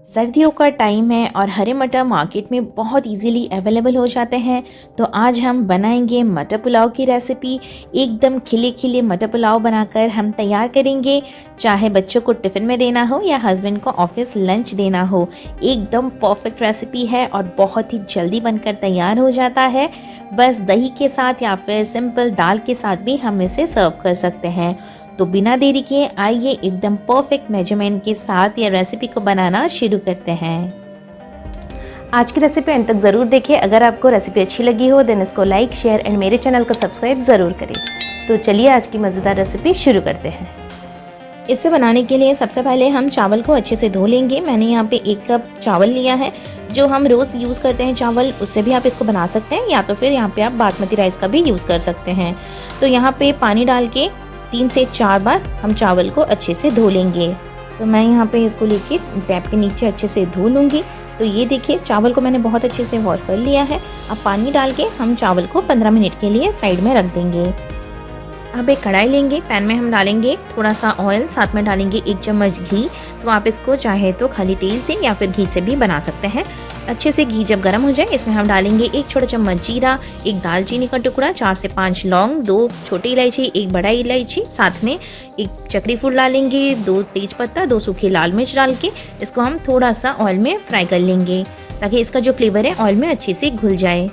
सर्दियों का टाइम है और हरे मटर मार्केट में बहुत इजीली अवेलेबल हो जाते हैं। तो आज हम बनाएंगे मटर पुलाव की रेसिपी। एकदम खिले खिले मटर पुलाव बनाकर हम तैयार करेंगे। चाहे बच्चों को टिफ़िन में देना हो या हस्बैंड को ऑफिस लंच देना हो, एकदम परफेक्ट रेसिपी है और बहुत ही जल्दी बनकर तैयार हो जाता है। बस दही के साथ या फिर सिंपल दाल के साथ भी हम इसे सर्व कर सकते हैं। तो बिना देरी के आइए एकदम परफेक्ट मेजरमेंट के साथ ये रेसिपी को बनाना शुरू करते हैं। आज की रेसिपी अंत तक ज़रूर देखें। अगर आपको रेसिपी अच्छी लगी हो देन इसको लाइक, शेयर एंड मेरे चैनल को सब्सक्राइब ज़रूर करें। तो चलिए आज की मज़ेदार रेसिपी शुरू करते हैं। इसे बनाने के लिए सबसे पहले हम चावल को अच्छे से धो लेंगे। मैंने यहाँ पे 1 कप चावल लिया है। जो हम रोज़ यूज़ करते हैं चावल, उससे भी आप इसको बना सकते हैं या तो फिर यहाँ पे आप बासमती राइस का भी यूज़ कर सकते हैं। तो यहाँ पे पानी डाल के 3 से 4 बार हम चावल को अच्छे से धो लेंगे। तो मैं यहाँ पे इसको लेके टैप के नीचे अच्छे से धो लूँगी। तो ये देखिए चावल को मैंने बहुत अच्छे से वॉश कर लिया है। अब पानी डाल के हम चावल को 15 मिनट के लिए साइड में रख देंगे। अब एक कढ़ाई लेंगे, पैन में हम डालेंगे थोड़ा सा ऑयल, साथ में डालेंगे 1 चम्मच घी। तो आप इसको चाहे तो खाली तेल से या फिर घी से भी बना सकते हैं। अच्छे से घी जब गर्म हो जाए इसमें हम डालेंगे 1 छोटा चम्मच जीरा, 1 दालचीनी का टुकड़ा, 4 से 5 लौंग, 2 छोटी इलायची, 1 बड़ा इलायची, साथ में 1 चक्री फूल डालेंगे, 2 तेज पत्ता, 2 सूखी लाल मिर्च डाल के इसको हम थोड़ा सा ऑयल में फ्राई कर लेंगे ताकि इसका जो फ्लेवर है ऑयल में अच्छे से घुल जाए।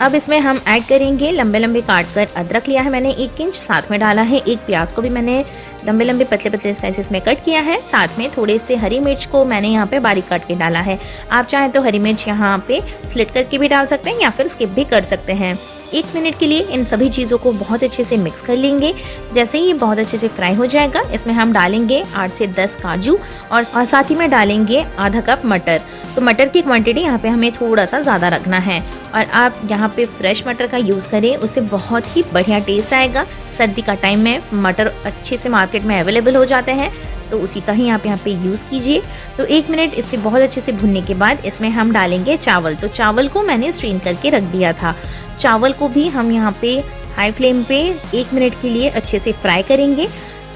अब इसमें हम ऐड करेंगे लंबे लंबे काट कर अदरक लिया है मैंने 1 इंच, साथ में डाला है 1 प्याज को भी मैंने लंबे लंबे पतले पतले स्लाइसेस में कट किया है। साथ में थोड़े से हरी मिर्च को मैंने यहाँ पे बारीक काट के डाला है। आप चाहें तो हरी मिर्च यहाँ पे स्लिट करके भी डाल सकते हैं या फिर स्किप भी कर सकते हैं। 1 मिनट के लिए इन सभी चीज़ों को बहुत अच्छे से मिक्स कर लेंगे। जैसे ही बहुत अच्छे से फ्राई हो जाएगा इसमें हम डालेंगे 8 से 10 काजू और साथ ही में डालेंगे आधा कप मटर। तो मटर की क्वांटिटी यहाँ पे हमें थोड़ा सा ज़्यादा रखना है और आप यहाँ पे फ्रेश मटर का यूज़ करें, उससे बहुत ही बढ़िया टेस्ट आएगा। सर्दी का टाइम में मटर अच्छे से मार्केट में अवेलेबल हो जाते हैं, तो उसी का ही आप यहाँ पे यूज़ कीजिए। तो 1 मिनट इसे बहुत अच्छे से भुनने के बाद इसमें हम डालेंगे चावल। तो चावल को मैंने स्ट्रेन करके रख दिया था। चावल को भी हम यहाँ पे हाई फ्लेम पे 1 मिनट के लिए अच्छे से फ्राई करेंगे।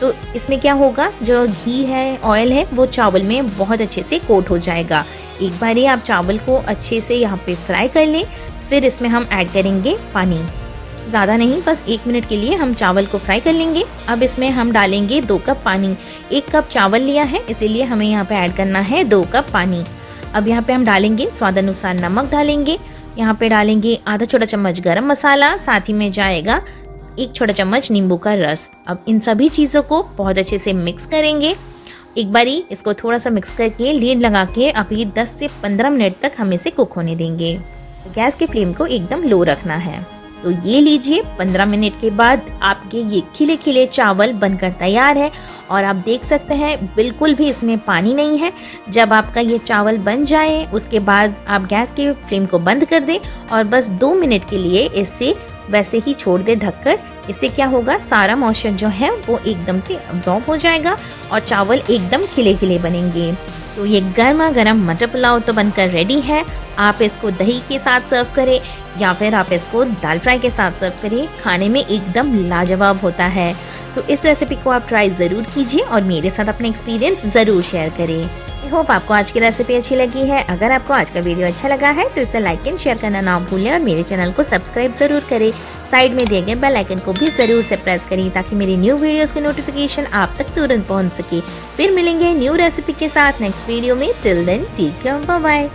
तो इसमें क्या होगा, जो घी है, ऑयल है, वो चावल में बहुत अच्छे से कोट हो जाएगा। एक बार ही आप चावल को अच्छे से यहाँ पे फ्राई कर लें, फिर इसमें हम ऐड करेंगे पानी। ज़्यादा नहीं, बस 1 मिनट के लिए हम चावल को फ्राई कर लेंगे। अब इसमें हम डालेंगे 2 कप पानी। 1 कप चावल लिया है इसीलिए हमें यहाँ पे ऐड करना है 2 कप पानी। अब यहाँ पे हम डालेंगे स्वाद अनुसार नमक डालेंगे। यहाँ पे डालेंगे आधा छोटा चम्मच गरम मसाला, साथ ही में जाएगा 1 छोटा चम्मच नींबू का रस। अब इन सभी चीज़ों को बहुत अच्छे से मिक्स करेंगे। एक बारी इसको थोड़ा सा मिक्स करके लीड लगा के अभी 10 से 15 मिनट तक हम इसे कुक होने देंगे। गैस के फ्लेम को एकदम लो रखना है। तो ये लीजिए 15 मिनट के बाद आपके ये खिले खिले चावल बनकर तैयार है और आप देख सकते हैं बिल्कुल भी इसमें पानी नहीं है। जब आपका ये चावल बन जाए उसके बाद आप गैस के फ्लेम को बंद कर दें और बस 2 मिनट के लिए इसे वैसे ही छोड़ दें ढककर। इससे क्या होगा, सारा मॉइस्चर जो है वो एकदम से अब्जॉर्ब हो जाएगा और चावल एकदम खिले खिले बनेंगे। तो ये गर्मा गर्म मटर पुलाव तो बनकर रेडी है। आप इसको दही के साथ सर्व करें या फिर आप इसको दाल फ्राई के साथ सर्व करें, खाने में एकदम लाजवाब होता है। तो इस रेसिपी को आप ट्राई ज़रूर कीजिए और मेरे साथ अपने एक्सपीरियंस ज़रूर शेयर करें। आई होप आपको आज की रेसिपी अच्छी लगी है। अगर आपको आज का वीडियो अच्छा लगा है तो इसे लाइक एंड शेयर करना ना भूलें और मेरे चैनल को सब्सक्राइब ज़रूर करें। साइड में दिए गए बेल आइकन को भी ज़रूर से प्रेस करें ताकि मेरी न्यू वीडियोस की नोटिफिकेशन आप तक तुरंत पहुंच सके। फिर मिलेंगे न्यू रेसिपी के साथ नेक्स्ट वीडियो में। Till then take care, bye bye.